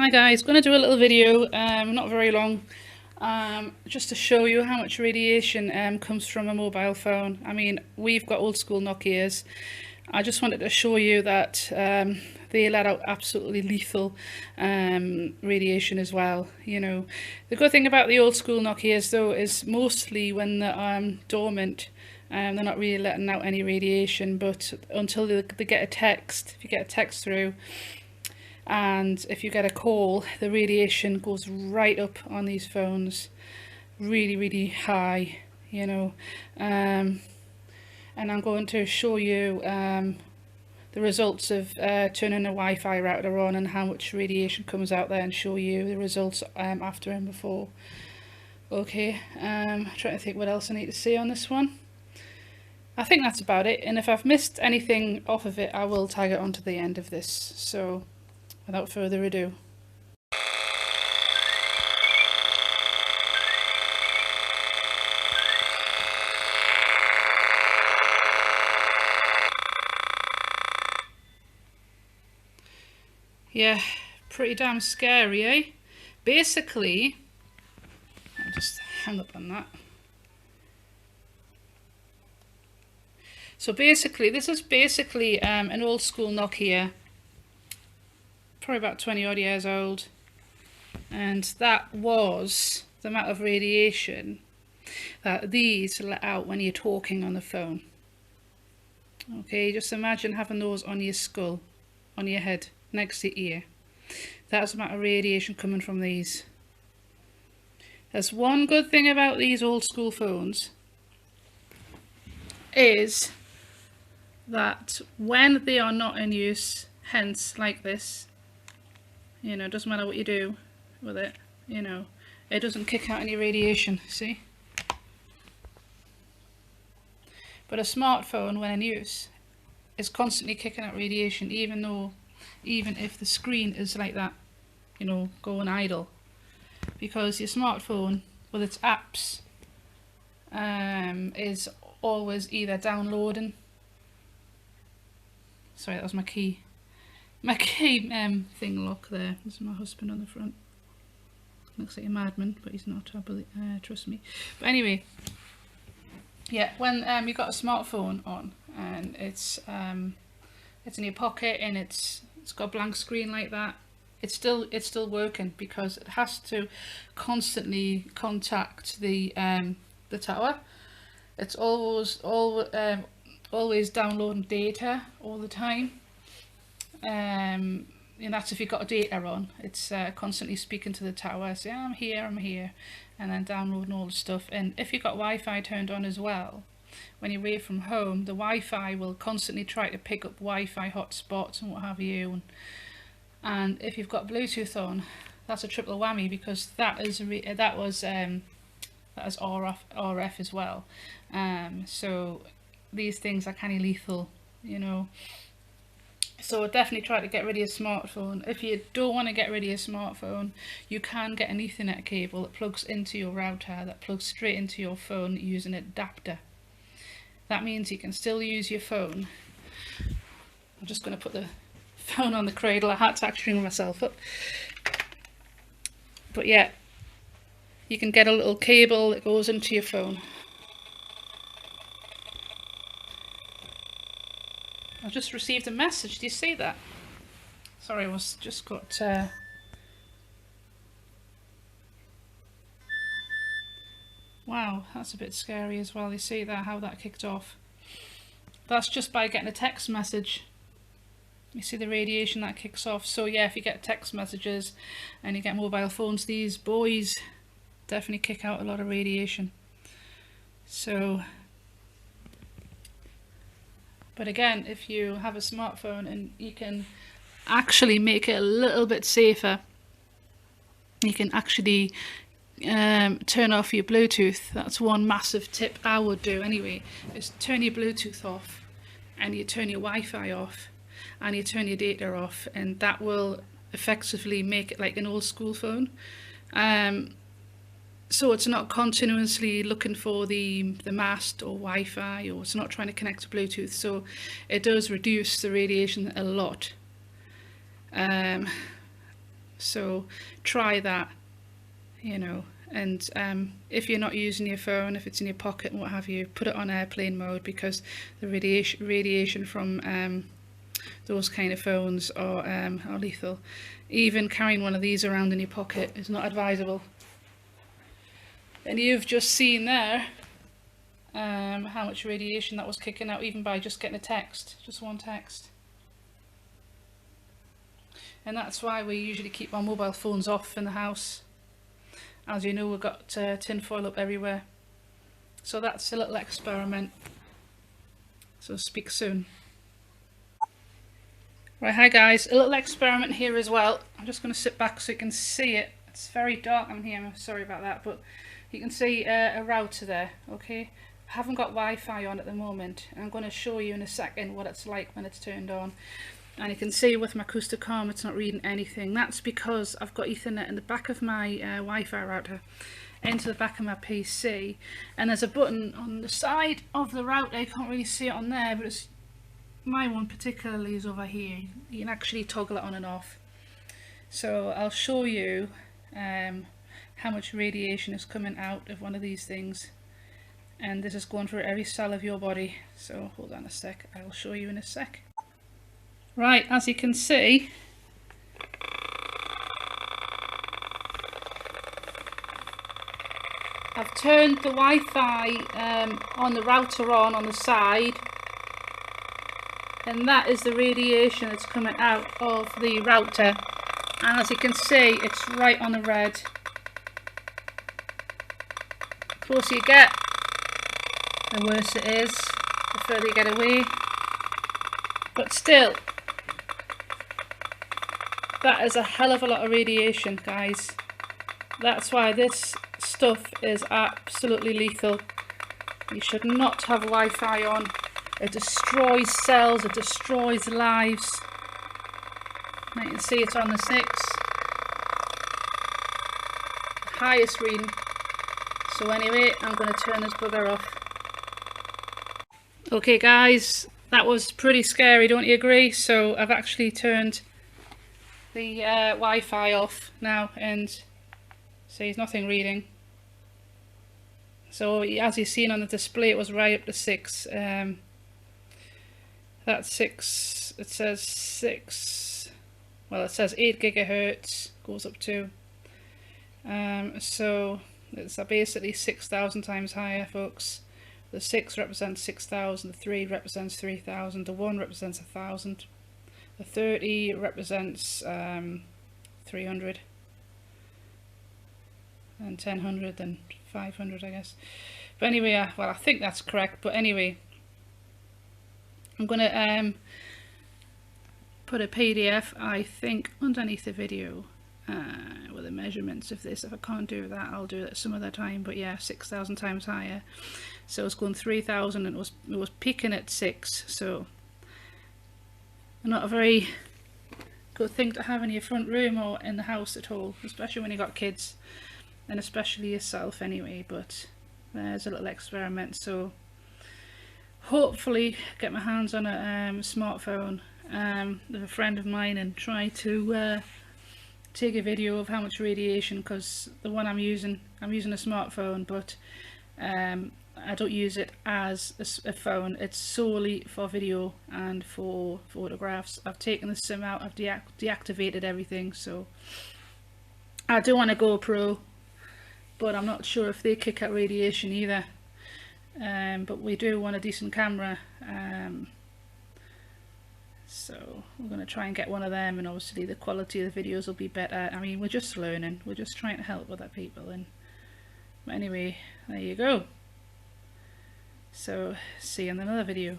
Hi guys, going to do a little video, not very long, just to show you how much radiation comes from a mobile phone. I mean, we've got old school Nokias. I just wanted to show you that they let out absolutely lethal radiation as well. You know, the good thing about the old school Nokias though is mostly when they're dormant, they're not really letting out any radiation, but until they get a text, if you get a text through, and if you get a call, the radiation goes right up on these phones, really high, you know. And I'm going to show you the results of turning a Wi-Fi router on and how much radiation comes out there, and show you the results after and before. Okay, trying to think what else I need to say on this one. I think that's about it, and if I've missed anything off of it, I will tag it onto the end of this. So without further ado. Yeah, pretty damn scary, eh? Basically, I'll just hang up on that. So basically, this is basically an old school Nokia, probably about 20 odd years old, and that was the amount of radiation that these let out when you're talking on the phone. Okay, just imagine having those on your skull, on your head, next to your ear. That's the amount of radiation coming from these. There's one good thing about these old school phones, is that when they are not in use, hence like this, you know, it doesn't matter what you do with it, you know, it doesn't kick out any radiation, see? But a smartphone, when in use, is constantly kicking out radiation, even if the screen is like that, you know, going idle. Because your smartphone, with its apps, is always either downloading. Sorry, that was my key. My key thing lock there. There's my husband on the front. Looks like a madman, but he's not, I believe, trust me. But anyway, yeah, when you've got a smartphone on and it's in your pocket and it's got a blank screen like that, it's still working, because it has to constantly contact the tower. It's always downloading data all the time. And that's if you've got data on. It's constantly speaking to the tower, saying I'm here, and then downloading all the stuff. And if you've got Wi-Fi turned on as well, when you're away from home, the Wi-Fi will constantly try to pick up Wi-Fi hotspots and what have you. And if you've got Bluetooth on, that's a triple whammy, because that is RF as well. So these things are kind of lethal, you know. So definitely try to get rid of your smartphone. If you don't want to get rid of your smartphone, you can get an Ethernet cable that plugs into your router, that plugs straight into your phone using an adapter. That means you can still use your phone. I'm just going to put the phone on the cradle. I had to actually ring myself up. But yeah, you can get a little cable that goes into your phone. I just received a message. Do you see that? Sorry, I just got wow, that's a bit scary as well. You see that, how that kicked off? That's just by getting a text message. You see the radiation that kicks off. So yeah, if you get text messages and you get mobile phones, these boys definitely kick out a lot of radiation. So, but again, if you have a smartphone and you can actually make it a little bit safer, you can actually turn off your Bluetooth. That's one massive tip I would do anyway, is turn your Bluetooth off, and you turn your Wi-Fi off, and you turn your data off, and that will effectively make it like an old school phone. So it's not continuously looking for the mast or Wi-Fi, or it's not trying to connect to Bluetooth. So it does reduce the radiation a lot. So try that, you know. And if you're not using your phone, if it's in your pocket and what have you, put it on airplane mode, because the radiation from those kind of phones are lethal. Even carrying one of these around in your pocket is not advisable. And you've just seen there how much radiation that was kicking out, even by just getting a text, just one text. And that's why we usually keep our mobile phones off in the house. As you know, we've got tin foil up everywhere. So that's a little experiment. So speak soon. Right, hi guys, a little experiment here as well. I'm just going to sit back so you can see it. It's very dark in here, I'm sorry about that, but you can see a router there, okay? I haven't got Wi-Fi on at the moment. I'm going to show you in a second what it's like when it's turned on. And you can see with my Acousticom it's not reading anything. That's because I've got Ethernet in the back of my Wi-Fi router into the back of my PC, and there's a button on the side of the router. You can't really see it on there, but it's, my one particularly is over here. You can actually toggle it on and off. So I'll show you how much radiation is coming out of one of these things, and this is going through every cell of your body. So hold on a sec, I will show you in a sec. Right, as you can see, I've turned the Wi-Fi on the router on the side, and that is the radiation that's coming out of the router. And as you can see, it's right on the red. The closer you get, the worse it is, the further you get away. But still, that is a hell of a lot of radiation, guys. That's why this stuff is absolutely lethal. You should not have Wi-Fi on. It destroys cells, it destroys lives. Now you can see it's on the 6. Highest reading. So anyway, I'm going to turn this bugger off. Okay guys, that was pretty scary, don't you agree? So I've actually turned the Wi-Fi off now, and see, there's nothing reading. So as you've seen on the display, it was right up to 6. That's 6, it says 6, well it says 8 gigahertz, goes up to. So it's basically 6,000 times higher, folks. The 6 represents 6,000, the 3 represents 3,000, the 1 represents 1,000, the 30 represents 300, and 1000 and 500, I guess. But anyway, well, I think that's correct. But anyway, I'm gonna put a PDF, I think, underneath the video with the measurements of this. If I can't do that, I'll do it some other time. But yeah, 6,000 times higher. So it's going 3,000, and it was peaking at 6. So not a very good thing to have in your front room or in the house at all, especially when you got kids, and especially yourself anyway. But there's a little experiment. So hopefully get my hands on a smartphone with a friend of mine and try to take a video of how much radiation, because the one I'm using a smartphone, but I don't use it as a phone. It's solely for video and for photographs. I've taken the SIM out, I've deactivated everything. So I do want a GoPro, but I'm not sure if they kick out radiation either. But we do want a decent camera, so we're going to try and get one of them, and obviously the quality of the videos will be better. I mean, we're just learning, we're just trying to help other people, and but anyway, there you go. So see you in another video.